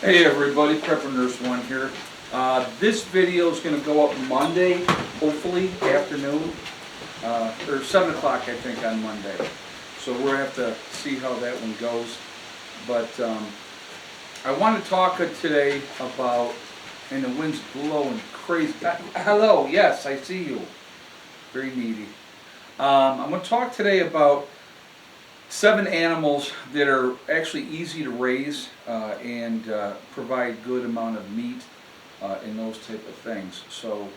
Hey everybody, Prepper Nurse One here. This video is going to go up Monday, hopefully afternoon, or 7 o'clock I think on Monday. So we're going to have to see how that one goes. But I want to talk today about, and the wind's blowing crazy. Hello, yes, I see you. Very needy. I'm going to talk today about 7 animals that are actually easy to raise and provide good amount of meat and those type of things. So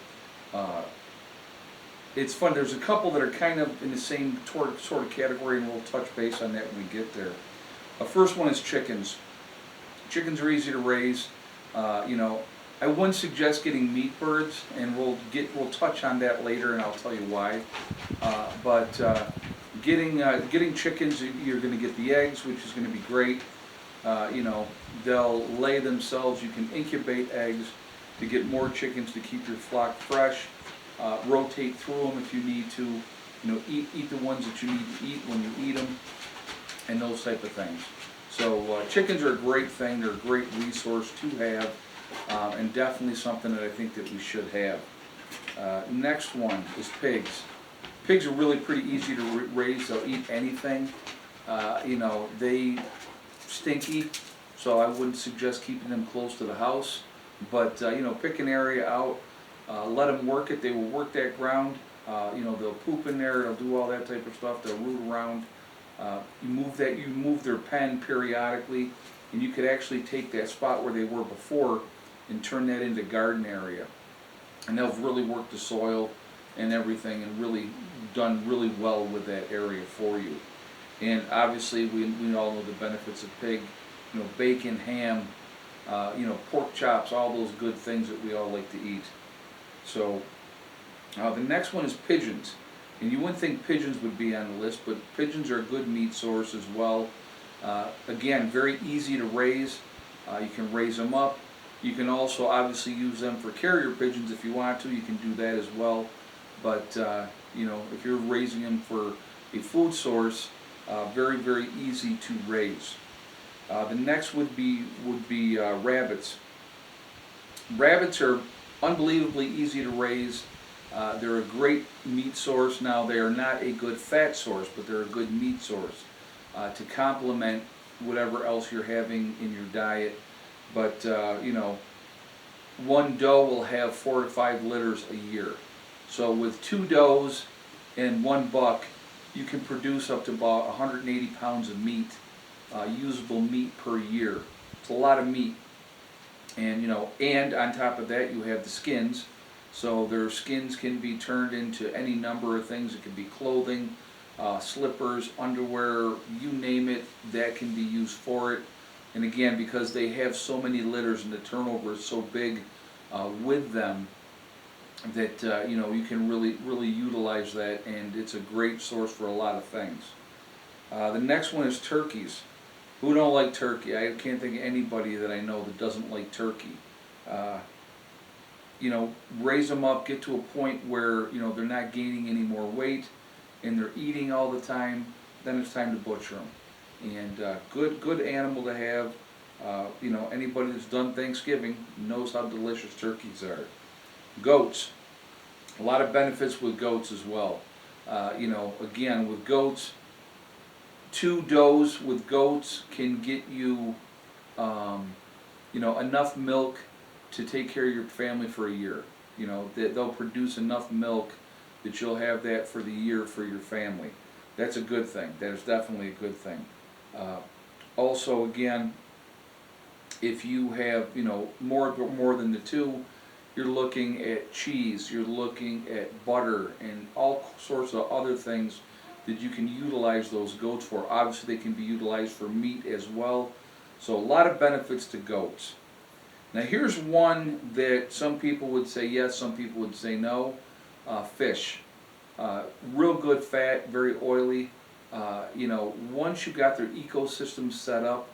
it's fun. There's a couple that are kind of in the same sort of category, and we'll touch base on that when we get there. The first one is chickens. Chickens are easy to raise. I wouldn't suggest getting meat birds, and we'll touch on that later, and I'll tell you why. Getting chickens, you're going to get the eggs, which is going to be great. They'll lay themselves. You can incubate eggs to get more chickens to keep your flock fresh. Rotate through them if you need to. Eat the ones that you need to eat when you eat them, and those type of things. So chickens are a great thing. They're a great resource to have, and definitely something that I think that we should have. Next one is pigs. Pigs are really pretty easy to raise. They'll eat anything. They stinky, so I wouldn't suggest keeping them close to the house. But pick an area out, let them work it. They will work that ground. They'll poop in there. They'll do all that type of stuff. They'll root around. You move their pen periodically, and you could actually take that spot where they were before and turn that into garden area. And they'll really work the soil and everything, and really done really well with that area for you. And obviously we all know the benefits of pig, bacon, ham, pork chops, all those good things that we all like to eat. So the next one is pigeons. And you wouldn't think pigeons would be on the list, but pigeons are a good meat source as well. Again, very easy to raise. You can raise them up. You can also obviously use them for carrier pigeons if you want to. You can do that as well. But if you're raising them for a food source, very, very easy to raise. The next would be rabbits. Rabbits are unbelievably easy to raise. They're a great meat source. Now, they are not a good fat source, but they're a good meat source to complement whatever else you're having in your diet. But one doe will have 4 to 5 litters a year. So with 2 does and 1 buck, you can produce up to about 180 pounds of meat, usable meat per year. It's a lot of meat. And and on top of that, you have the skins. So their skins can be turned into any number of things. It can be clothing, slippers, underwear, you name it, that can be used for it. And again, because they have so many litters and the turnover is so big with them, that you can really utilize that, and it's a great source for a lot of things. The next one is turkeys. Who don't like turkey? I can't think of anybody that I know that doesn't like turkey. Raise them up, get to a point where they're not gaining any more weight, and they're eating all the time. Then it's time to butcher them. And good animal to have. Anybody that's done Thanksgiving knows how delicious turkeys are. Goats. A lot of benefits with goats as well. Again, with goats, 2 does with goats can get you, enough milk to take care of your family for a year. They'll produce enough milk that you'll have that for the year for your family. That's a good thing. That is definitely a good thing. Also, again, if you have more than the 2, you're looking at cheese, you're looking at butter, and all sorts of other things that you can utilize those goats for. Obviously, they can be utilized for meat as well. So a lot of benefits to goats. Now here's one that some people would say yes, some people would say no. Fish. Real good fat, very oily. Once you got their ecosystem set up,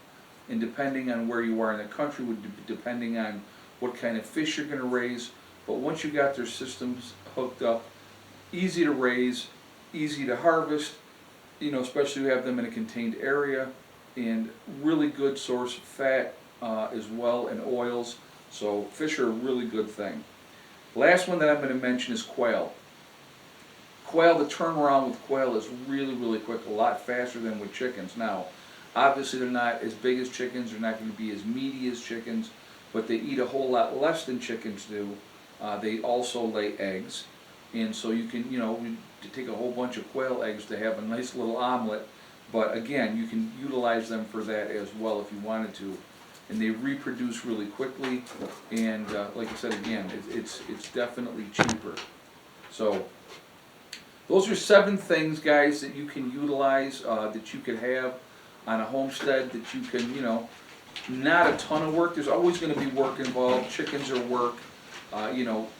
and depending on where you are in the country, depending on what kind of fish you're going to raise, but once you got their systems hooked up, easy to raise, easy to harvest, especially if you have them in a contained area, and really good source of fat, as well, and oils. So fish are a really good thing. Last one that I'm going to mention is quail. Quail, the turnaround with quail is really, really quick, a lot faster than with chickens. Now, obviously they're not as big as chickens, they're not going to be as meaty as chickens, but they eat a whole lot less than chickens do. They also lay eggs, and so you can, take a whole bunch of quail eggs to have a nice little omelet, but again, you can utilize them for that as well if you wanted to. And they reproduce really quickly, and like I said again, it's definitely cheaper. So those are 7 things, guys, that you can utilize, that you could have on a homestead, that you can, not a ton of work. There's always going to be work involved. Chickens are work,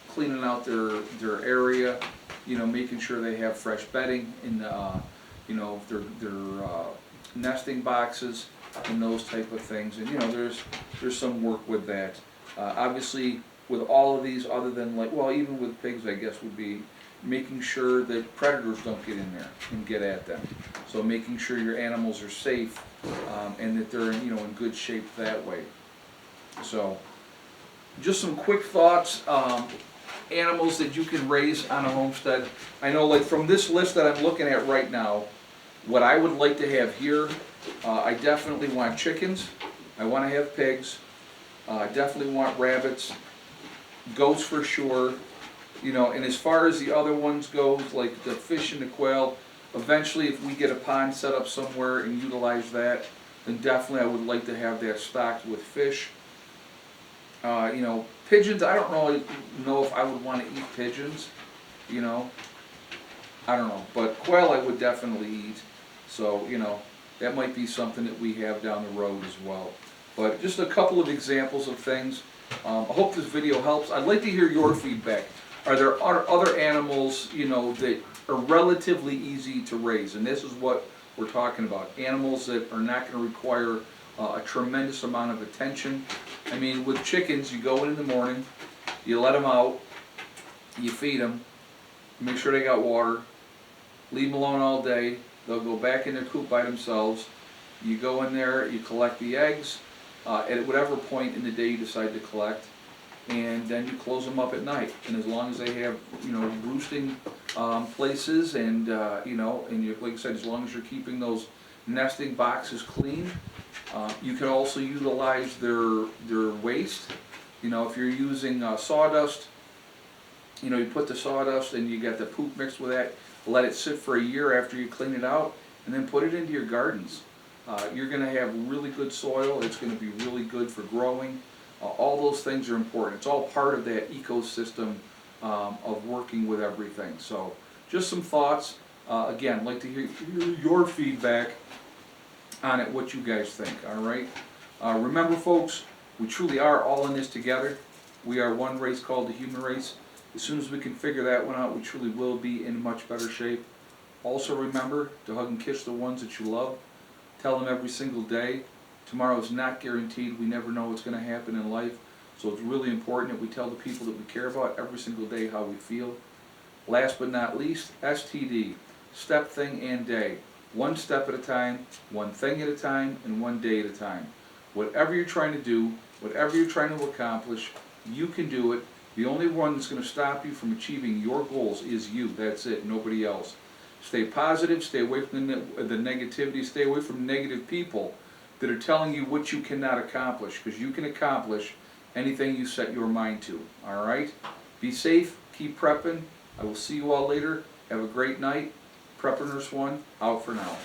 cleaning out their area, making sure they have fresh bedding in the, their nesting boxes and those type of things. And there's some work with that. Obviously, with all of these, other than even with pigs, I guess would be making sure that predators don't get in there and get at them. So making sure your animals are safe, and that they're in good shape that way. So just some quick thoughts. Animals that you can raise on a homestead. I know, from this list that I'm looking at right now, what I would like to have here, I definitely want chickens. I want to have pigs. I definitely want rabbits, goats for sure. And as far as the other ones go, like the fish and the quail, eventually if we get a pond set up somewhere and utilize that, then definitely I would like to have that stocked with fish. Pigeons, I don't really know if I would want to eat pigeons, I don't know, but quail I would definitely eat. So, that might be something that we have down the road as well. But just a couple of examples of things. I hope this video helps. I'd like to hear your feedback. Are there other animals, that are relatively easy to raise? And this is what we're talking about. Animals that are not going to require a tremendous amount of attention. I mean, with chickens, you go in the morning, you let them out, you feed them, make sure they got water, leave them alone all day. They'll go back in their coop by themselves. You go in there, you collect the eggs at whatever point in the day you decide to collect, and then you close them up at night. And as long as they have, roosting places, and like I said, as long as you're keeping those nesting boxes clean, you can also utilize their waste. If you're using sawdust, you put the sawdust and you get the poop mixed with that. Let it sit for a year after you clean it out, and then put it into your gardens. You're going to have really good soil. It's going to be really good for growing. All those things are important. It's all part of that ecosystem of working with everything. So just some thoughts. Again, I'd like to hear your feedback on it, what you guys think, all right? Remember, folks, we truly are all in this together. We are one race called the human race. As soon as we can figure that one out, we truly will be in much better shape. Also remember to hug and kiss the ones that you love. Tell them every single day. Tomorrow is not guaranteed. We never know what's going to happen in life. So it's really important that we tell the people that we care about every single day how we feel. Last but not least, STD, step, thing, and day. One step at a time, one thing at a time, and one day at a time. Whatever you're trying to do, whatever you're trying to accomplish, you can do it. The only one that's going to stop you from achieving your goals is you. That's it, nobody else. Stay positive, stay away from the negativity, stay away from negative people that are telling you what you cannot accomplish, because you can accomplish anything you set your mind to. All right? Be safe, keep prepping. I will see you all later. Have a great night. Prepper Nurse 1, out for now.